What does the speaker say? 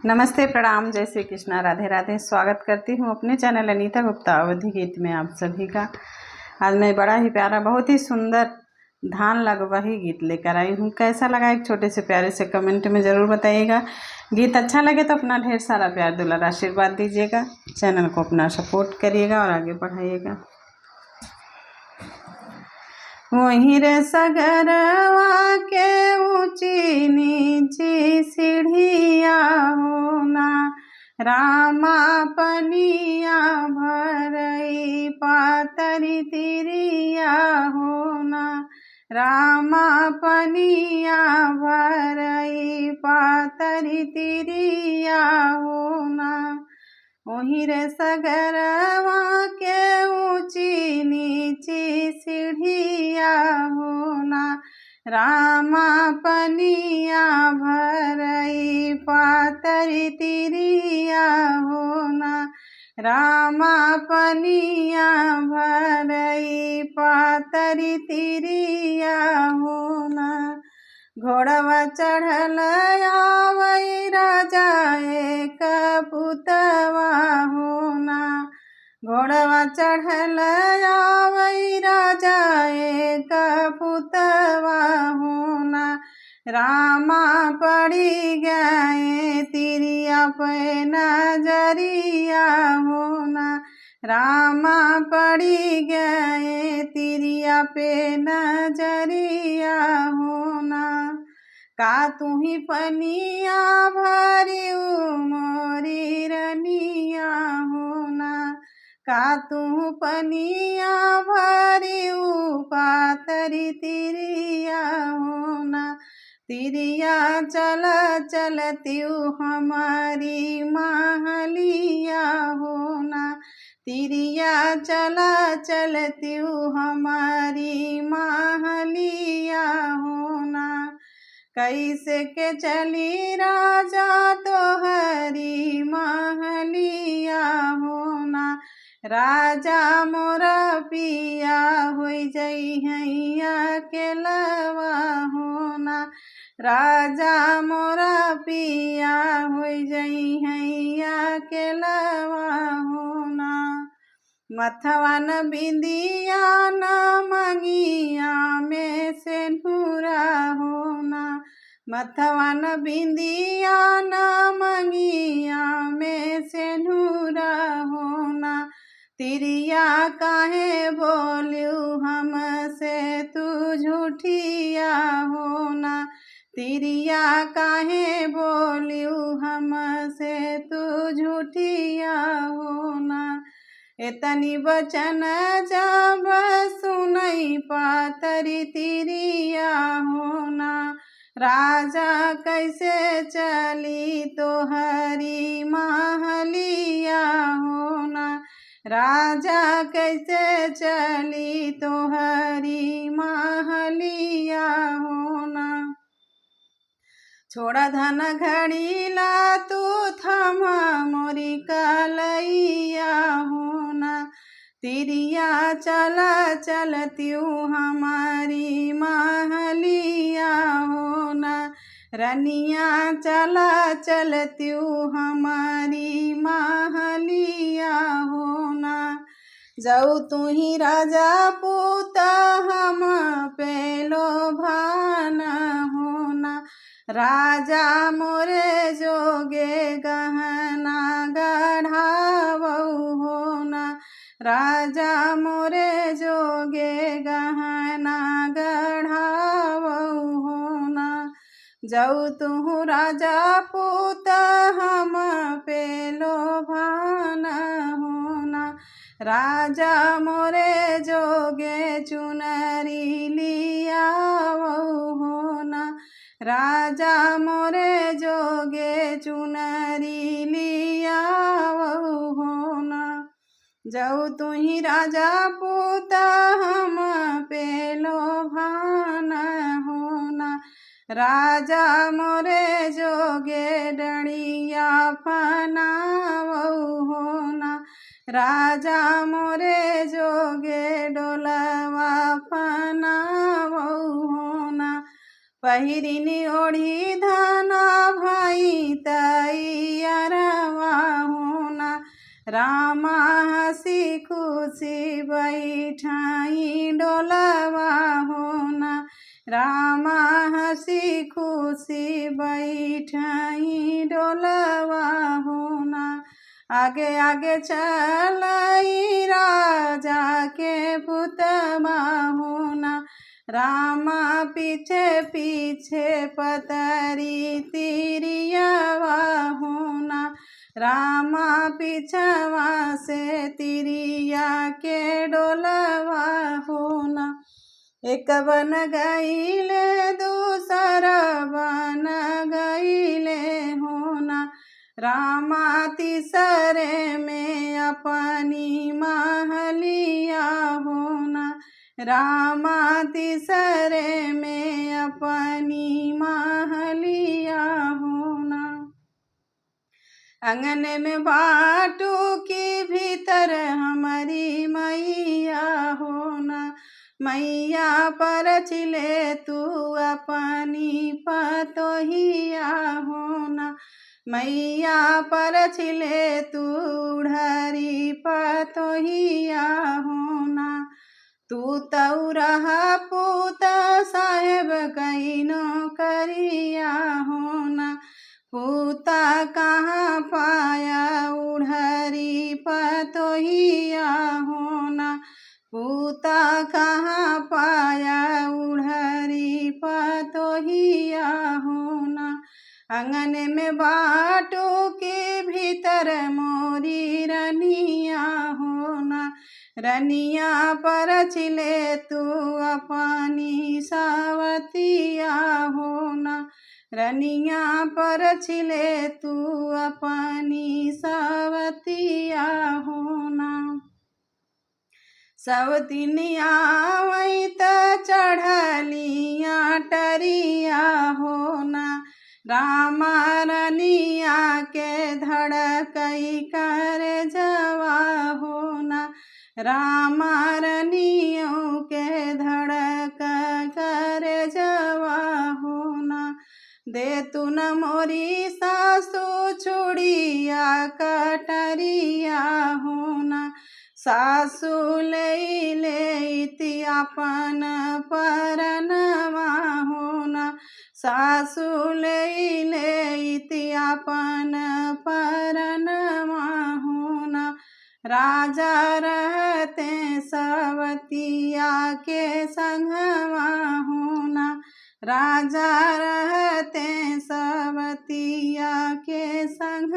नमस्ते, प्रणाम, जय श्री कृष्णा, राधे राधे। स्वागत करती हूँ अपने चैनल अनीता गुप्ता अवधि गीत में आप सभी का। आज मैं बड़ा ही प्यारा, बहुत ही सुंदर धान लगवही गीत लेकर आई हूँ। कैसा लगा एक छोटे से प्यारे से कमेंट में ज़रूर बताइएगा। गीत अच्छा लगे तो अपना ढेर सारा प्यार दुलार आशीर्वाद दीजिएगा। चैनल को अपना सपोर्ट करिएगा और आगे बढ़ाइएगा। वहीं रे सगरवा के ऊंची नीची सीढ़िया होना, रामा पनिया भरई पातरी तिरिया होना, रामा पनिया भरई पातरी तिरिया होना। वहीं रे सगरवा के ऊंची नीची सीढ़िया होना, रामा पनिया भरई पातरी तिरिया होना, रामा पनिया भरई पातरी तिरिया होना। घोड़वा चढ़ल आवै राजा एक पुतवा होना, घोड़वा चढ़ल आवै राजा एक पुतवा होना, रामा पड़ी गए तिरिया पे नजरिया होना, रामा पड़ी गए तिरिया पे नजरिया होना। का तुही पनिया भरी मोरी रनिया होना, का तू पनिया भरी पातरी तिरिया होना, तिरिया चल चलती हमारी महलिया होना, तिरिया चला चलती हमारी महलिया होना। कैसे के चली राजा तोहरी महलिया होना, राजा मोरा पिया हो जई हैया के लवा होना, राजा मोरा पिया हो जई हैया के लवा होना। मथवा न बिंदिया न मंगिया में से नूरा होना, मथवा न बिंदिया न मंगिया में से नूरा होना, तिरिया काहे बोलियो हमसे तू झूठिया होना, तिरिया काहे बोलियो हमसे तू झूठिया होना। एतनी बचन जब सुनई पातरी तिरिया होना, राजा कैसे चली तोहरी महलिया होना, राजा कैसे चली तोहरी महलिया होना। छोड़ा धन घड़ीला तू थमा मोरी कलैया होना, तिरिया चला चलती हमारी महलिया होना, रनिया चला चलती हमारी महलिया होना। जाऊ तू ही राजा पूत हम पे लोभाना होना, राजा मोरे जोगे गहना गढ़ावऊ होना, राजा मोरे जोगे गहना गढ़ावऊ होना। जाऊ तू राजा पूत हम पे लोभाना होना, राजा मोरे जोगे चुनरी लियावऊ होना, राजा मोरे जोगे चुनरी लियावऊ होना। जाऊ तू ही राजा पूत हम पे लोभाना होना, राजा मोरे जोगे डणिया फनावऊ होना, राजा मोरे जोगे डोलवा फनावऊ होना। पहिरिनी ओढ़ी धाना भाई तैया रामा हसी खुशी बैठाई डोलवा होना, रामा हसी खुशी बैठाई डोलवा होना। आगे आगे चलाई राजा के पुतवा होना, रामा पीछे पीछे पतरी तिरियावा होना, रामा पीछवा से तिरिया के डोलवा होना। एक बन गईले दूसरा बन गईले होना, रामा तीसरे में अपनी महलिया होना, रामा तीसरे में अपनी महलिया होना। आंगन में बाटू के भीतर हमारी मैया होना, मैया पर चिले तू अपनी पतोहिया होना, मैया पर चिले तू ढरी पतोहिया होना। तू तो रहा पूत साहेब कहीं नौकरिया होना, पूता कहाँ पाया उड़हरी पतोहिया होना, पूता कहाँ पाया उड़हरी पतोहिया होना। आंगन में बाटू के भीतर मोरी रनिया होना, रनिया पर चिले तू अपनी सावतिया होना, रनिया पर छिले तू अपनी सावतिया होना। सवतिनिया वही त चढ़लिया टरिया होना, रामा रनिया के धड़कई कर जवा होना, रामा रनियों के धड़क कर जवा होना। दे तू न मोरी सासू चूड़िया कटरिया होना, सासू ले लेती अपन परनवा होना, सासू ले लेती अपन परनवा होना। राजा रहते सवतिया के संगवा होना, राजा रहते सवतिया के संग